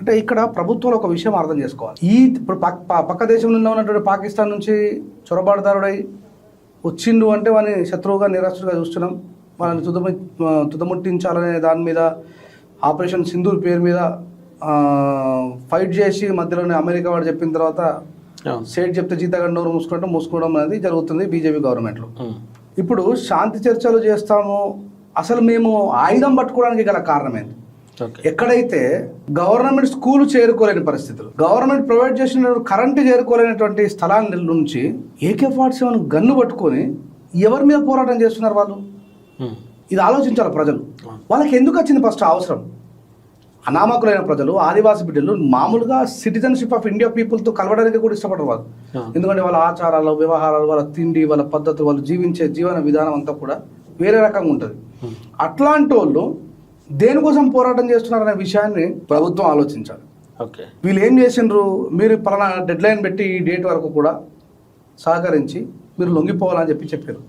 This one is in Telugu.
అంటే ఇక్కడ ప్రభుత్వాలు ఒక విషయం అర్థం చేసుకోవాలి. ఇప్పుడు పక్క దేశంలో ఉన్నటువంటి పాకిస్తాన్ నుంచి చొరబాటుదారుడై వచ్చిండు అంటే వాడిని శత్రువుగా నిరాశగా చూస్తున్నాం. వాళ్ళని తుదముట్టించాలనే దాని మీద ఆపరేషన్ సింధూర్ పేరు మీద ఫైట్ చేసి మధ్యలోనే అమెరికా వాడు చెప్పిన తర్వాత సేట్ చెప్తే జీతగండూరు మూసుకోవడం అనేది జరుగుతుంది బీజేపీ గవర్నమెంట్లో. ఇప్పుడు శాంతి చర్చలు చేస్తాము, అసలు మేము ఆయుధం పట్టుకోవడానికి గల కారణం ఏంటి? ఎక్కడైతే గవర్నమెంట్ స్కూల్ చేరుకోలేని పరిస్థితులు, గవర్నమెంట్ ప్రొవైడ్ చేసిన కరెంటు చేరుకోలేనటువంటి స్థలాల నుంచి AK-47 గన్ను పట్టుకొని ఎవరి మీద పోరాటం చేస్తున్నారు వాళ్ళు? ఇది ఆలోచించాలి ప్రజలు. వాళ్ళకి ఎందుకు వచ్చింది ఫస్ట్ అవసరం? అనామకులైన ప్రజలు, ఆదివాసీ బిడ్డలు మామూలుగా సిటిజన్షిప్ ఆఫ్ ఇండియా పీపుల్తో కలవడానికి కూడా ఇష్టపడరు వాళ్ళు. ఎందుకంటే వాళ్ళ ఆచారాలు, వ్యవహారాలు, వాళ్ళ తిండి, వాళ్ళ పద్ధతులు, వాళ్ళు జీవించే జీవన విధానం అంతా కూడా వేరే రకంగా ఉంటుంది. అట్లాంటి వాళ్ళు దేనికోసం పోరాటం చేస్తున్నారనే విషయాన్ని ప్రభుత్వం ఆలోచించాలి. వీళ్ళు ఏం చేసిండ్రు? మీరు పలానా డెడ్ లైన్ పెట్టి ఈ డేట్ వరకు కూడా సహకరించి మీరు లొంగిపోవాలని చెప్పారు.